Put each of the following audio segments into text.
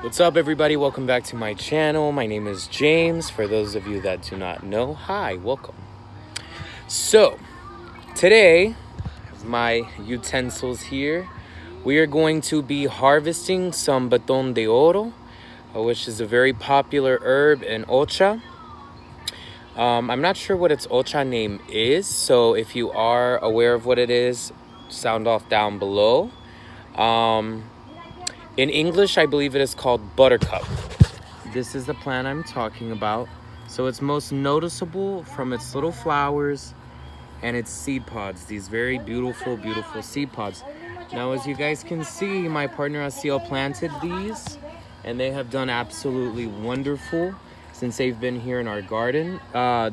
What's up, everybody? Welcome back to my channel. My name is James. For those of you that do not know, hi, welcome. So, today, I have my utensils here. We are going to be harvesting some Botón De Oro, which is a very popular herb in Ocha. I'm not sure what its Ocha name is, so if you are aware of what it is, sound off down below. In English, I believe it is called buttercup. This is the plant I'm talking about. So it's most noticeable from its little flowers and its seed pods, these very beautiful, beautiful seed pods. Now, as you guys can see, my partner Asiel planted these, and they have done absolutely wonderful since they've been here in our garden.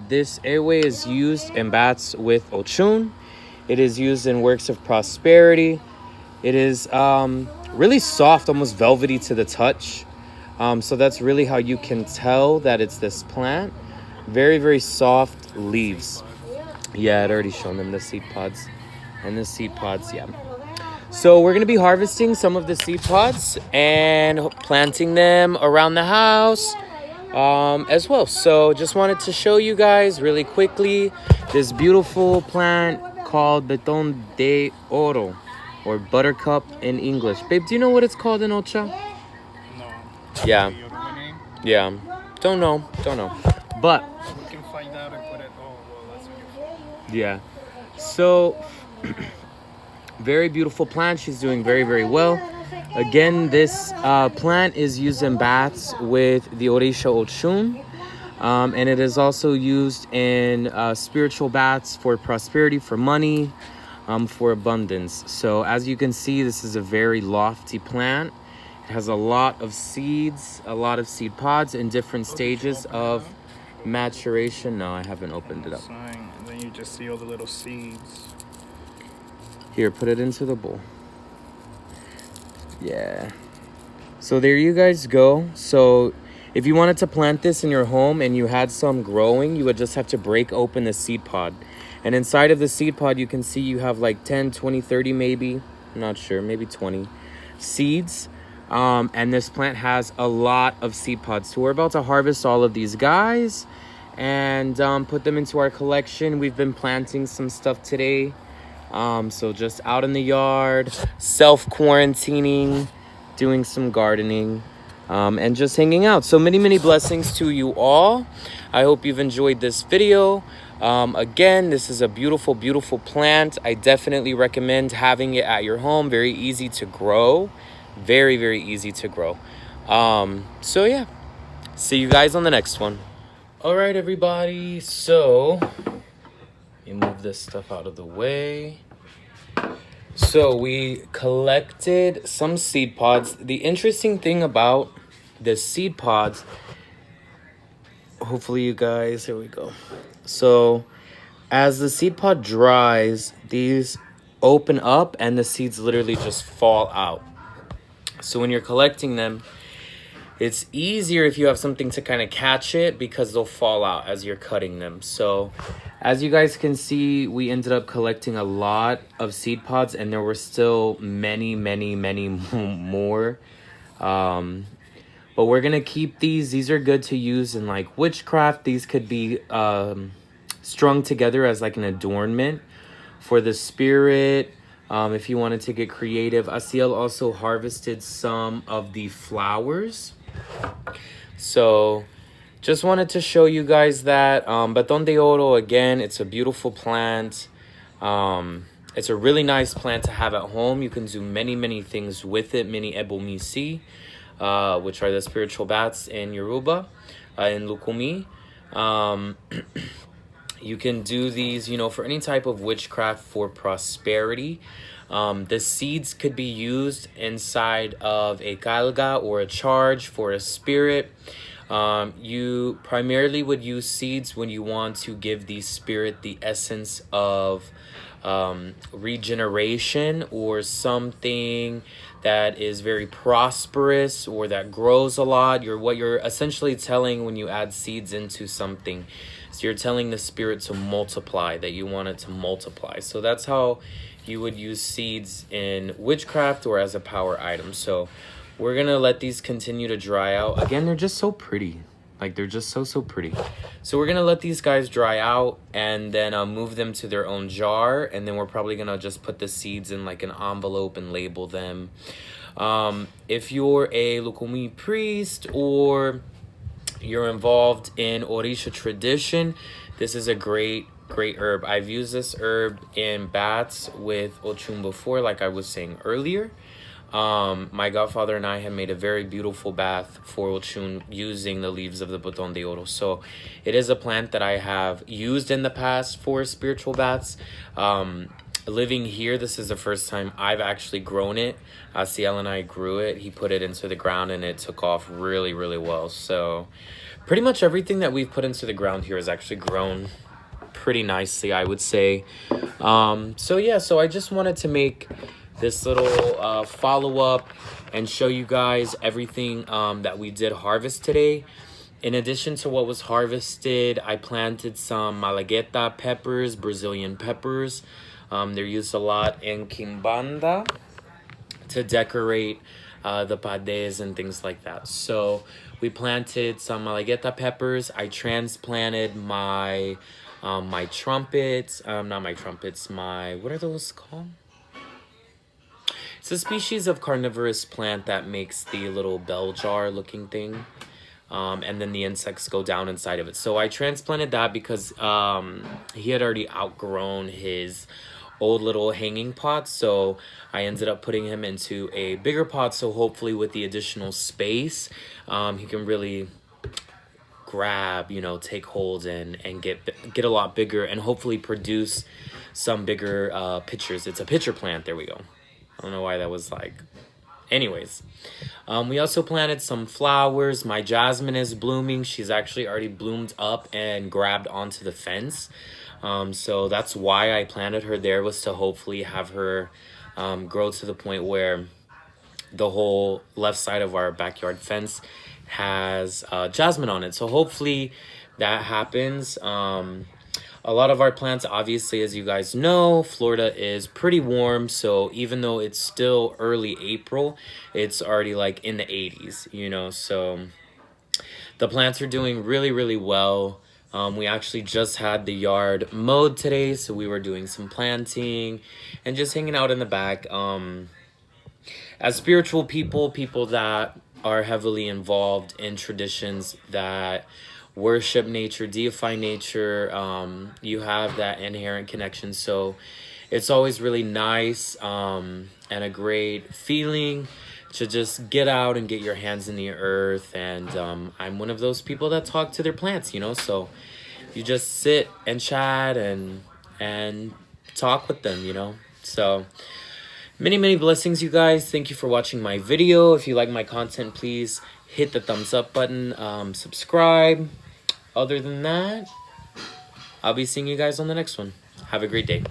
This airway is used in baths with Ochun. It is used in works of prosperity. It is really soft, almost velvety to the touch. So that's really how you can tell that it's this plant. Very, very soft leaves. Yeah, I'd already shown them the seed pods. And the seed pods, yeah. So we're going to be harvesting some of the seed pods and planting them around the house as well. So just wanted to show you guys really quickly this beautiful plant called Botón De Oro, or buttercup in English. Babe, do you know what it's called in Ocha? No. Yeah. Yeah. Don't know. But We can find out and put it. Oh, well, that's beautiful. yeah. So very beautiful plant. She's doing very, very well. Again, this plant is used in baths with the Orisha Ochun. And it is also used in spiritual baths for prosperity, for money, for abundance. So as you can see, this is a very lofty plant. It has a lot of seeds, a lot of seed pods in different stages of maturation. No, I haven't opened it up. Sign, and then you just see all the little seeds. Here, put it into the bowl. Yeah. So there you guys go. So if you wanted to plant this in your home and you had some growing, you would just have to break open the seed pod. And inside of the seed pod, you can see you have like 10, 20, 30 maybe. I'm not sure, maybe 20 seeds. And this plant has a lot of seed pods. So we're about to harvest all of these guys and put them into our collection. We've been planting some stuff today. So just out in the yard, self-quarantining, doing some gardening, and just hanging out. So many blessings to you all. I hope you've enjoyed this video. Again, this is a beautiful, beautiful plant. I definitely recommend having it at your home. Very easy to grow. Very, very easy to grow. So yeah, see you guys on the next one. All right, everybody. So let me move this stuff out of the way. So we collected some seed pods. The interesting thing about the seed pods, hopefully you guys, here we go. So as the seed pod dries, these open up and the seeds literally just fall out. So when you're collecting them, it's easier if you have something to kind of catch it because they'll fall out as you're cutting them. So as you guys can see, we ended up collecting a lot of seed pods and there were still many more. But we're going to keep these. These are good to use in like witchcraft. These could be strung together as like an adornment for the spirit. If you wanted to get creative. Asiel also harvested some of the flowers. So just wanted to show you guys that. Botón De Oro, again, it's a beautiful plant. It's a really nice plant to have at home. You can do many things with it. Many ebomisi, which are the spiritual baths in Yoruba, in Lukumi. You can do these, for any type of witchcraft for prosperity. The seeds could be used inside of a kalga or a charge for a spirit. You primarily would use seeds when you want to give the spirit the essence of regeneration or something that is very prosperous or that grows a lot. What you're essentially telling when you add seeds into something. So you're telling the spirit to multiply, that you want it to multiply. So that's how you would use seeds in witchcraft or as a power item. So we're gonna let these continue to dry out. Again, they're just so pretty. Like, they're just so pretty. So we're gonna let these guys dry out and then move them to their own jar. And then we're probably gonna just put the seeds in like an envelope and label them. If you're a Lukumi priest or you're involved in Orisha tradition, this is a great herb. I've used this herb in baths with Ochun before, like I was saying earlier. My godfather and I have made a very beautiful bath for Ochun using the leaves of the Botón De Oro. So it is a plant that I have used in the past for spiritual baths. Living here, this is the first time I've actually grown it. Ciel and I grew it. He put it into the ground and it took off really, really well. So pretty much everything that we've put into the ground here has actually grown pretty nicely, I would say. So yeah, so I just wanted to make this little follow-up and show you guys everything that we did harvest today. In addition to what was harvested, I planted some malagueta peppers, Brazilian peppers. They're used a lot in Kimbanda to decorate the pades and things like that. So we planted some malagueta peppers. I transplanted my my trumpets, not my trumpets, my, what are those called? It's a species of carnivorous plant that makes the little bell jar looking thing. And then the insects go down inside of it. So I transplanted that because he had already outgrown his old little hanging pot. So I ended up putting him into a bigger pot. So hopefully with the additional space, he can really grab, you know, take hold and get a lot bigger and hopefully produce some bigger pitchers. It's a pitcher plant. There we go. I don't know why that was like. Anyways, we also planted some flowers. My jasmine is blooming. She's actually already bloomed up and grabbed onto the fence. So that's why I planted her there, was to hopefully have her grow to the point where the whole left side of our backyard fence has jasmine on it. So hopefully that happens. A lot of our plants, obviously, as you guys know, Florida is pretty warm. So even though it's still early April, it's already like in the 80s, you know. So the plants are doing really, really well. We actually just had the yard mowed today. So we were doing some planting and just hanging out in the back. As spiritual people, people that are heavily involved in traditions that worship nature, deify nature, you have that inherent connection. So it's always really nice and a great feeling to just get out and get your hands in the earth. And I'm one of those people that talk to their plants, you know. So you just sit and chat and talk with them, you know. So many blessings, you guys. Thank you for watching my video. If you like my content, please hit the thumbs up button, subscribe. Other than that, I'll be seeing you guys on the next one. Have a great day.